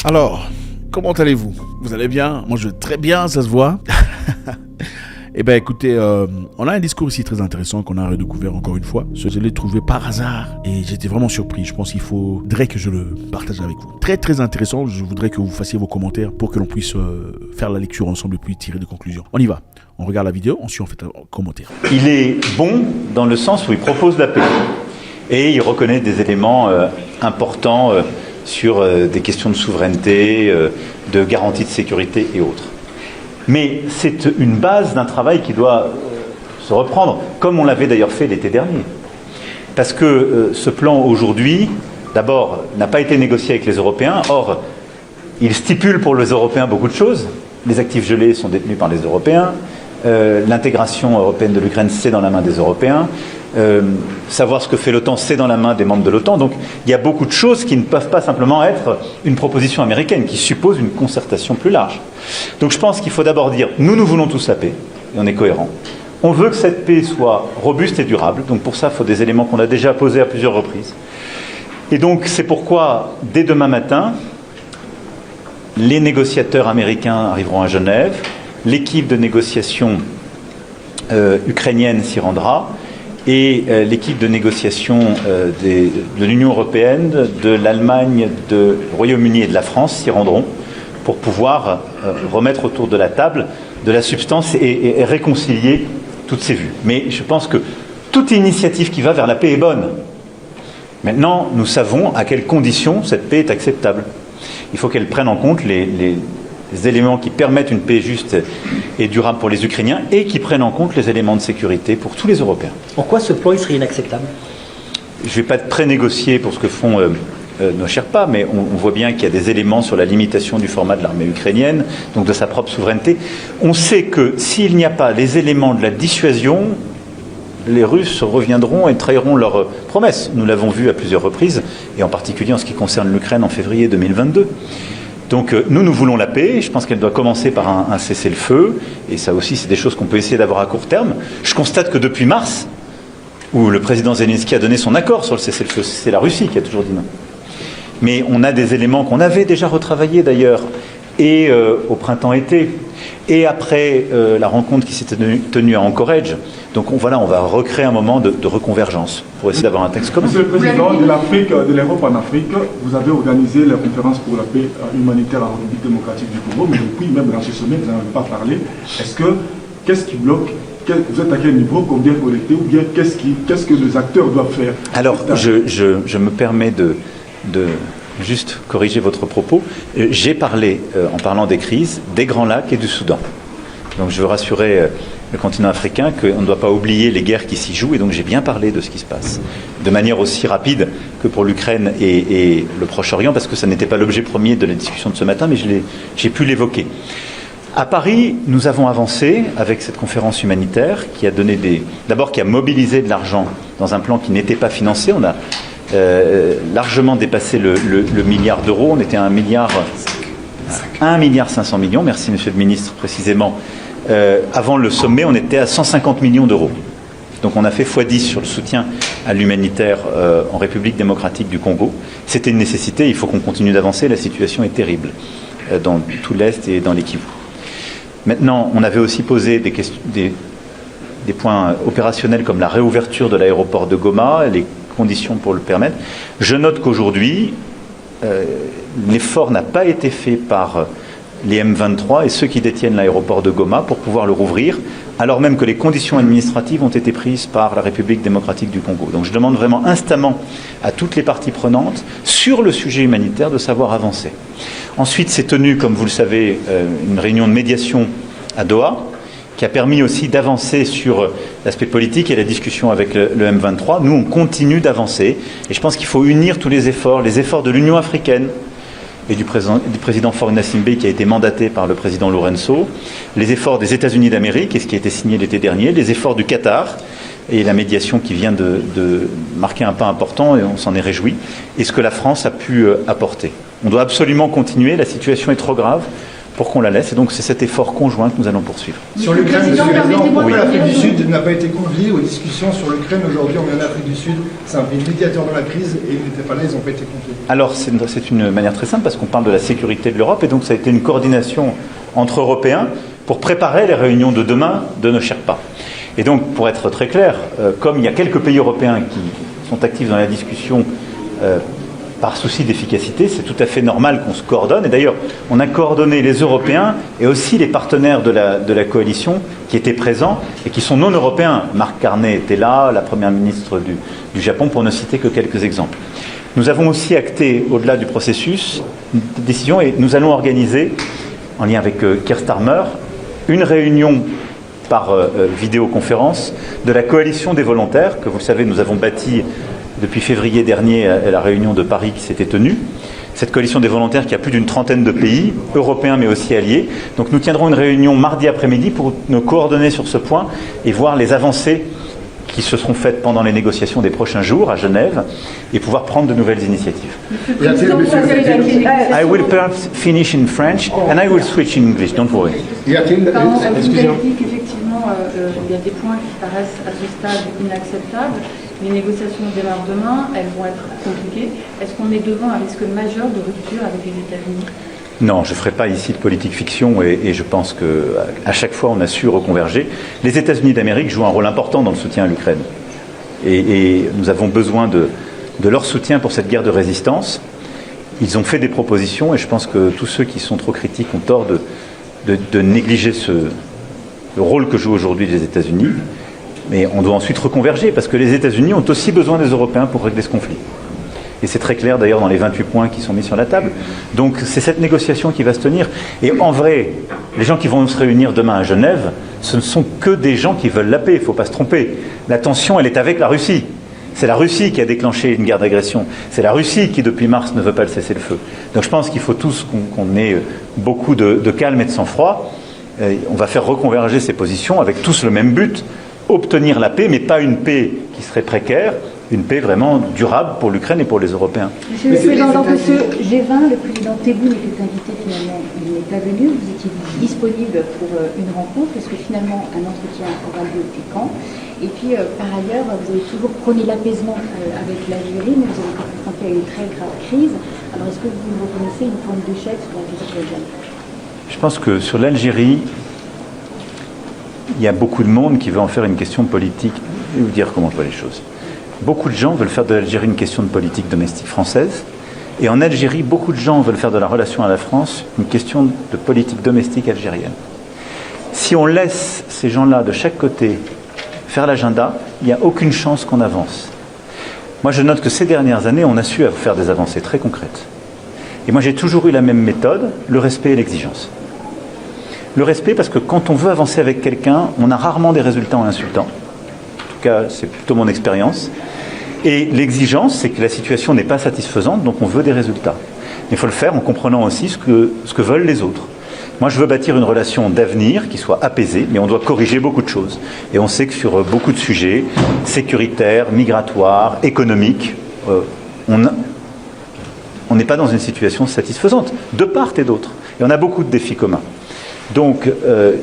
Alors, comment allez-vous? Vous allez bien? Moi je vais très bien, ça se voit. Eh bien écoutez, on a un discours ici très intéressant qu'on a redécouvert encore une fois. Je l'ai trouvé par hasard et j'étais vraiment surpris. Je pense qu'il faudrait que je le partage avec vous. Très très intéressant, je voudrais que vous fassiez vos commentaires pour que l'on puisse faire la lecture ensemble et puis tirer des conclusions. On y va, on regarde la vidéo, ensuite on fait un commentaire. Il est bon dans le sens où il propose la paix et il reconnaît des éléments importants sur des questions de souveraineté, de garantie de sécurité et autres. Mais c'est une base d'un travail qui doit se reprendre, comme on l'avait d'ailleurs fait l'été dernier. Parce que ce plan aujourd'hui, d'abord, n'a pas été négocié avec les Européens. Or, il stipule pour les Européens beaucoup de choses. Les actifs gelés sont détenus par les Européens. L'intégration européenne de l'Ukraine, c'est dans la main des Européens. Savoir ce que fait l'OTAN, c'est dans la main des membres de l'OTAN. Donc il y a beaucoup de choses qui ne peuvent pas simplement être une proposition américaine, qui suppose une concertation plus large. Donc je pense qu'il faut d'abord dire, nous voulons tous la paix, et on est cohérent. On veut que cette paix soit robuste et durable, donc pour ça il faut des éléments qu'on a déjà posés à plusieurs reprises. Et donc c'est pourquoi, dès demain matin, les négociateurs américains arriveront à Genève, l'équipe de négociation ukrainienne s'y rendra, et l'équipe de négociation de l'Union européenne, de l'Allemagne, du Royaume-Uni et de la France s'y rendront pour pouvoir remettre autour de la table de la substance et réconcilier toutes ces vues. Mais je pense que toute initiative qui va vers la paix est bonne. Maintenant, nous savons à quelles conditions cette paix est acceptable. Il faut qu'elle prenne en compte les éléments qui permettent une paix juste et durable pour les Ukrainiens et qui prennent en compte les éléments de sécurité pour tous les Européens. Pourquoi ce plan il serait inacceptable? Je ne vais pas pré-négocier pour ce que font nos Sherpas, mais on voit bien qu'il y a des éléments sur la limitation du format de l'armée ukrainienne, donc de sa propre souveraineté. On sait que s'il n'y a pas les éléments de la dissuasion, les Russes reviendront et trahiront leurs promesses. Nous l'avons vu à plusieurs reprises, et en particulier en ce qui concerne l'Ukraine en février 2022. Donc nous voulons la paix, je pense qu'elle doit commencer par un cessez-le-feu, et ça aussi c'est des choses qu'on peut essayer d'avoir à court terme. Je constate que depuis mars, où le président Zelensky a donné son accord sur le cessez-le-feu, c'est la Russie qui a toujours dit non. Mais on a des éléments qu'on avait déjà retravaillés d'ailleurs, et au printemps-été, et après la rencontre qui s'était tenue à Anchorage. Donc on va recréer un moment de reconvergence pour essayer d'avoir un texte commun. Monsieur le Président de l'Afrique, de l'Europe en Afrique, vous avez organisé la conférence pour la paix humanitaire en République démocratique du Congo, mais depuis même dans ce sommet, vous n'en avez pas parlé. Qu'est-ce qui bloque? Vous êtes à quel niveau? Combien collecté? Ou bien qu'est-ce que les acteurs doivent faire? Alors, je me permets de juste corriger votre propos. J'ai parlé, en parlant des crises, des Grands Lacs et du Soudan. Donc je veux rassurer le continent africain qu'on ne doit pas oublier les guerres qui s'y jouent, et donc j'ai bien parlé de ce qui se passe, de manière aussi rapide que pour l'Ukraine et le Proche-Orient, parce que ça n'était pas l'objet premier de la discussion de ce matin, mais j'ai pu l'évoquer. À Paris, nous avons avancé avec cette conférence humanitaire qui a donné d'abord qui a mobilisé de l'argent dans un plan qui n'était pas financé. On a largement dépassé le milliard d'euros. On était à 1,5 milliard, merci Monsieur le Ministre, précisément. Avant le sommet, on était à 150 millions d'euros. Donc on a fait x10 sur le soutien à l'humanitaire en République démocratique du Congo. C'était une nécessité, il faut qu'on continue d'avancer, la situation est terrible dans tout l'Est et dans les Kivu. Maintenant, on avait aussi posé des points opérationnels comme la réouverture de l'aéroport de Goma, les conditions pour le permettre. Je note qu'aujourd'hui, l'effort n'a pas été fait par les M23 et ceux qui détiennent l'aéroport de Goma pour pouvoir le rouvrir, alors même que les conditions administratives ont été prises par la République démocratique du Congo. Donc je demande vraiment instamment à toutes les parties prenantes sur le sujet humanitaire de savoir avancer. Ensuite, s'est tenue, comme vous le savez, une réunion de médiation à Doha, qui a permis aussi d'avancer sur l'aspect politique et la discussion avec le M23. Nous, on continue d'avancer, et je pense qu'il faut unir tous les efforts de l'Union africaine et du président Faure Gnassingbé qui a été mandaté par le président Lourenço, les efforts des États-Unis d'Amérique, et ce qui a été signé l'été dernier, les efforts du Qatar, et la médiation qui vient de marquer un pas important, et on s'en est réjoui, et ce que la France a pu apporter. On doit absolument continuer, la situation est trop grave pour qu'on la laisse. Et donc c'est cet effort conjoint que nous allons poursuivre. Sur l'Ukraine, Monsieur le Président, pourquoi oui. l'Afrique du Sud n'a pas été conviée aux discussions sur l'Ukraine aujourd'hui? On est en Afrique du Sud, c'est un pays médiateur dans la crise et ils n'étaient pas là, ils n'ont pas été conviés. Alors c'est une manière très simple parce qu'on parle de la sécurité de l'Europe et donc ça a été une coordination entre Européens pour préparer les réunions de demain de nos Sherpas. Et donc pour être très clair, comme il y a quelques pays européens qui sont actifs dans la discussion par souci d'efficacité, c'est tout à fait normal qu'on se coordonne. Et d'ailleurs, on a coordonné les Européens et aussi les partenaires de la coalition qui étaient présents et qui sont non européens. Marc Carney était là, la première ministre du Japon, pour ne citer que quelques exemples. Nous avons aussi acté, au-delà du processus, une décision et nous allons organiser, en lien avec Keir Starmer, une réunion par vidéoconférence de la coalition des volontaires, que vous le savez, nous avons bâti depuis février dernier à la réunion de Paris qui s'était tenue. Cette coalition des volontaires qui a plus d'une trentaine de pays, européens mais aussi alliés. Donc nous tiendrons une réunion mardi après-midi pour nous coordonner sur ce point et voir les avancées qui se seront faites pendant les négociations des prochains jours à Genève et pouvoir prendre de nouvelles initiatives. I will perhaps finish in French and I will switch in English, don't worry. Vous avez dit qu'effectivement, il y a des points qui paraissent à ce stade inacceptables. Les négociations démarrent demain, elles vont être compliquées. Est-ce qu'on est devant un risque majeur de rupture avec les États-Unis? Non, je ne ferai pas ici de politique fiction et je pense qu'à chaque fois on a su reconverger. Les États-Unis d'Amérique jouent un rôle important dans le soutien à l'Ukraine. Et nous avons besoin de leur soutien pour cette guerre de résistance. Ils ont fait des propositions et je pense que tous ceux qui sont trop critiques ont tort de négliger le rôle que jouent aujourd'hui les États-Unis. Mais on doit ensuite reconverger parce que les États-Unis ont aussi besoin des Européens pour régler ce conflit. Et c'est très clair d'ailleurs dans les 28 points qui sont mis sur la table. Donc c'est cette négociation qui va se tenir. Et en vrai, les gens qui vont se réunir demain à Genève, ce ne sont que des gens qui veulent la paix, il ne faut pas se tromper. La tension, elle est avec la Russie. C'est la Russie qui a déclenché une guerre d'agression. C'est la Russie qui, depuis mars, ne veut pas le cessez-le-feu. Donc je pense qu'il faut tous qu'on ait beaucoup de calme et de sang-froid. On va faire reconverger ces positions avec tous le même but, obtenir la paix, mais pas une paix qui serait précaire, une paix vraiment durable pour l'Ukraine et pour les Européens. Monsieur le Président, dans ce G20, le président Tebboune était invité, finalement, il n'est pas venu. Vous étiez disponible pour une rencontre. Est-ce que finalement un entretien aura lieu et quand? Et puis, par ailleurs, vous avez toujours prôné l'apaisement avec l'Algérie, mais vous avez été confronté à une très grave crise. Alors, est-ce que vous reconnaissez une forme d'échec sur la question algérienne? Je pense que sur l'Algérie, il y a beaucoup de monde qui veut en faire une question politique. Je vais vous dire comment je vois les choses. Beaucoup de gens veulent faire de l'Algérie une question de politique domestique française. Et en Algérie, beaucoup de gens veulent faire de la relation à la France une question de politique domestique algérienne. Si on laisse ces gens-là de chaque côté faire l'agenda, il n'y a aucune chance qu'on avance. Moi, je note que ces dernières années, on a su faire des avancées très concrètes. Et moi, j'ai toujours eu la même méthode, le respect et l'exigence. Le respect parce que quand on veut avancer avec quelqu'un, on a rarement des résultats en l'insultant. En tout cas, c'est plutôt mon expérience. Et l'exigence, c'est que la situation n'est pas satisfaisante, donc on veut des résultats. Mais il faut le faire en comprenant aussi ce que veulent les autres. Moi, je veux bâtir une relation d'avenir qui soit apaisée, mais on doit corriger beaucoup de choses. Et on sait que sur beaucoup de sujets, sécuritaires, migratoires, économiques, on n'est pas dans une situation satisfaisante, de part et d'autre. Et on a beaucoup de défis communs. Donc,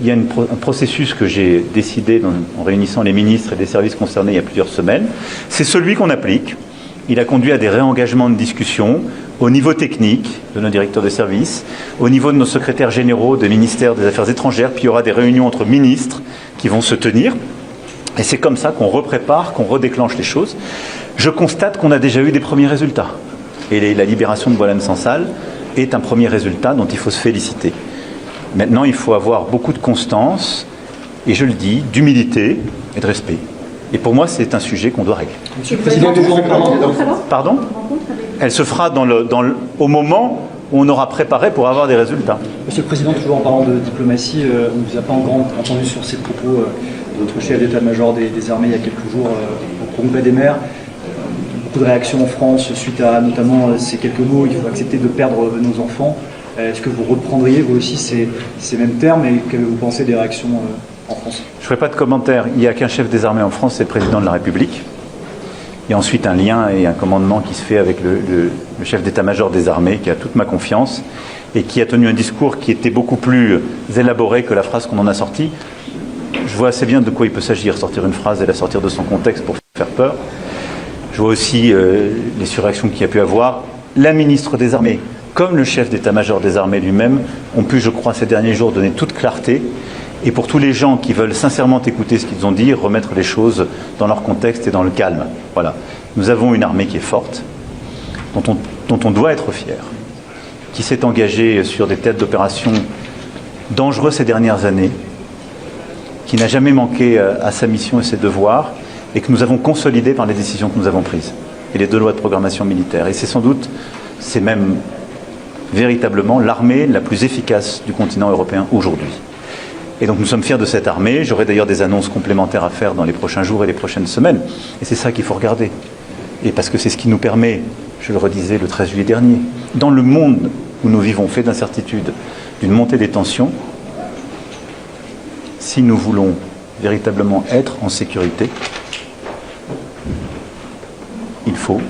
il y a un processus que j'ai décidé en réunissant les ministres et les services concernés il y a plusieurs semaines. C'est celui qu'on applique. Il a conduit à des réengagements de discussion au niveau technique de nos directeurs de services, au niveau de nos secrétaires généraux des ministères des Affaires étrangères, puis il y aura des réunions entre ministres qui vont se tenir. Et c'est comme ça qu'on reprépare, qu'on redéclenche les choses. Je constate qu'on a déjà eu des premiers résultats. Et la libération de Boualem Sansal est un premier résultat dont il faut se féliciter. Maintenant, il faut avoir beaucoup de constance, et je le dis, d'humilité et de respect. Et pour moi, c'est un sujet qu'on doit régler. Monsieur le Président, toujours en parlant... Pardon ? Elle se fera au moment où on aura préparé pour avoir des résultats. Monsieur le Président, toujours en parlant de diplomatie, on ne vous a pas encore entendu sur ces propos de notre chef d'état-major des armées il y a quelques jours au congrès des maires. Beaucoup de réactions en France suite à notamment ces quelques mots, il faut accepter de perdre nos enfants. Est-ce que vous reprendriez vous aussi ces mêmes termes et que vous pensez des réactions en France? Je ne ferai pas de commentaire. Il n'y a qu'un chef des armées en France, c'est le président de la République. Il y a ensuite un lien et un commandement qui se fait avec le chef d'état-major des armées qui a toute ma confiance. et qui a tenu un discours qui était beaucoup plus élaboré que la phrase qu'on en a sortie. Je vois assez bien de quoi il peut s'agir, sortir une phrase et la sortir de son contexte pour faire peur. Je vois aussi les surréactions qu'il y a pu avoir. La ministre des Armées, comme le chef d'état-major des armées lui-même, ont pu, je crois, ces derniers jours donner toute clarté. Et pour tous les gens qui veulent sincèrement écouter ce qu'ils ont dit, remettre les choses dans leur contexte et dans le calme. Voilà. Nous avons une armée qui est forte, dont on doit être fier, qui s'est engagée sur des théâtres d'opération dangereux ces dernières années, qui n'a jamais manqué à sa mission et ses devoirs, et que nous avons consolidé par les décisions que nous avons prises, et les 2 lois de programmation militaire. Et c'est même véritablement l'armée la plus efficace du continent européen aujourd'hui. Et donc nous sommes fiers de cette armée. J'aurai d'ailleurs des annonces complémentaires à faire dans les prochains jours et les prochaines semaines. Et c'est ça qu'il faut regarder. Et parce que c'est ce qui nous permet, je le redisais le 13 juillet dernier, dans le monde où nous vivons fait d'incertitude, d'une montée des tensions, si nous voulons véritablement être en sécurité, il faut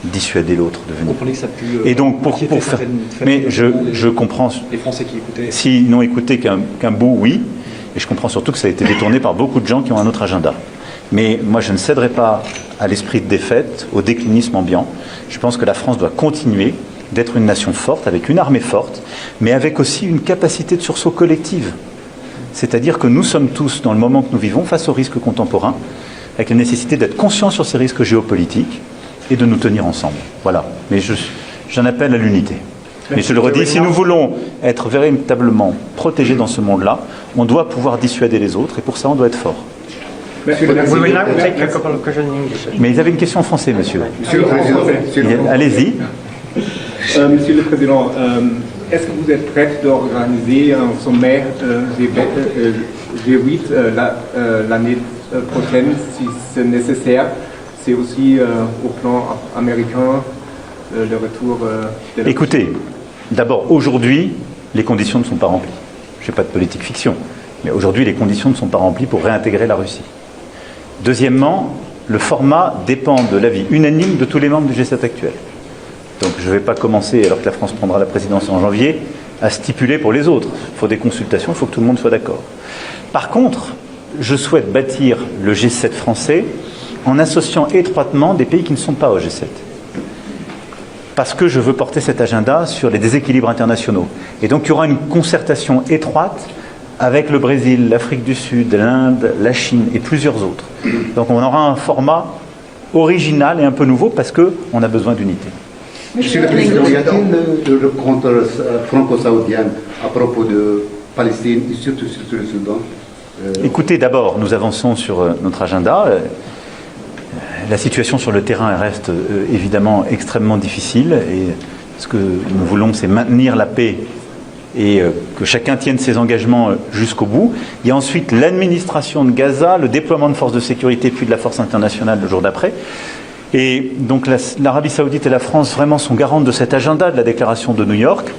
dissuader l'autre de venir. Vous comprenez que ça a pu et donc pour faire, mais je comprends les Français qui écoutaient. S'ils n'ont écouté qu'un bout, oui, et je comprends surtout que ça a été détourné par beaucoup de gens qui ont un autre agenda. Mais moi, je ne céderai pas à l'esprit de défaite, au déclinisme ambiant. Je pense que la France doit continuer d'être une nation forte, avec une armée forte, mais avec aussi une capacité de sursaut collective. C'est-à-dire que nous sommes tous, dans le moment que nous vivons, face aux risques contemporains, avec la nécessité d'être conscients sur ces risques géopolitiques et de nous tenir ensemble. Voilà. Mais j'en appelle à l'unité. Mais je le redis, si nous voulons être véritablement protégés dans ce monde-là, on doit pouvoir dissuader les autres, et pour ça, on doit être fort. Mais ils avaient une question en français, monsieur. Monsieur le Président. Allez-y. Monsieur le Président, est-ce que vous êtes prêt d'organiser un sommet G8 l'année prochaine, si c'est nécessaire? C'est aussi au plan américain, le retour de la... Écoutez, d'abord, aujourd'hui, les conditions ne sont pas remplies. Je ne fais pas de politique fiction, mais aujourd'hui, les conditions ne sont pas remplies pour réintégrer la Russie. Deuxièmement, le format dépend de l'avis unanime de tous les membres du G7 actuel. Donc je ne vais pas commencer, alors que la France prendra la présidence en janvier, à stipuler pour les autres. Il faut des consultations, il faut que tout le monde soit d'accord. Par contre, je souhaite bâtir le G7 français en associant étroitement des pays qui ne sont pas au G7. Parce que je veux porter cet agenda sur les déséquilibres internationaux. Et donc il y aura une concertation étroite avec le Brésil, l'Afrique du Sud, l'Inde, la Chine et plusieurs autres. Donc on aura un format original et un peu nouveau parce qu'on a besoin d'unité. Monsieur le Président, y a-t-il une rencontre franco-saoudienne à propos de Palestine et surtout sur le Soudan? Écoutez, d'abord, nous avançons sur notre agenda. La situation sur le terrain reste évidemment extrêmement difficile et ce que nous voulons, c'est maintenir la paix et que chacun tienne ses engagements jusqu'au bout. Il y a ensuite l'administration de Gaza, le déploiement de forces de sécurité puis de la force internationale le jour d'après. Et donc l'Arabie Saoudite et la France vraiment sont garantes de cet agenda de la déclaration de New York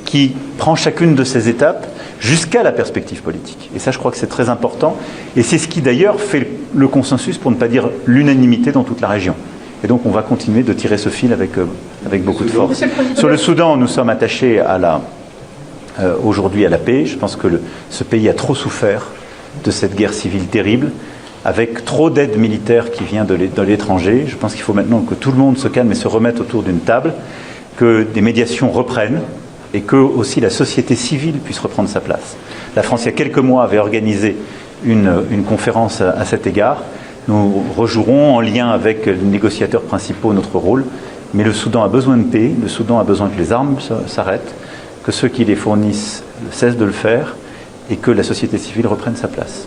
qui prend chacune de ces étapes jusqu'à la perspective politique. Et ça, je crois que c'est très important. Et c'est ce qui d'ailleurs fait le consensus, pour ne pas dire l'unanimité dans toute la région. Et donc on va continuer de tirer ce fil avec beaucoup de force. Sur le Soudan, nous sommes attachés aujourd'hui à la paix. Je pense que ce pays a trop souffert de cette guerre civile terrible, avec trop d'aide militaire qui vient de l'étranger. Je pense qu'il faut maintenant que tout le monde se calme et se remette autour d'une table, que des médiations reprennent et que aussi la société civile puisse reprendre sa place. La France, il y a quelques mois, avait organisé une conférence à cet égard. Nous rejouerons en lien avec les négociateurs principaux notre rôle, mais le Soudan a besoin de paix, le Soudan a besoin que les armes s'arrêtent, que ceux qui les fournissent cessent de le faire et que la société civile reprenne sa place.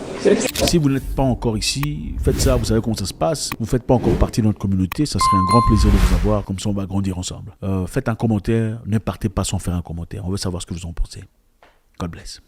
Si vous n'êtes pas encore ici, faites ça, vous savez comment ça se passe. Vous ne faites pas encore partie de notre communauté, ça serait un grand plaisir de vous avoir, comme ça on va grandir ensemble. Faites un commentaire, ne partez pas sans faire un commentaire, on veut savoir ce que vous en pensez. God bless.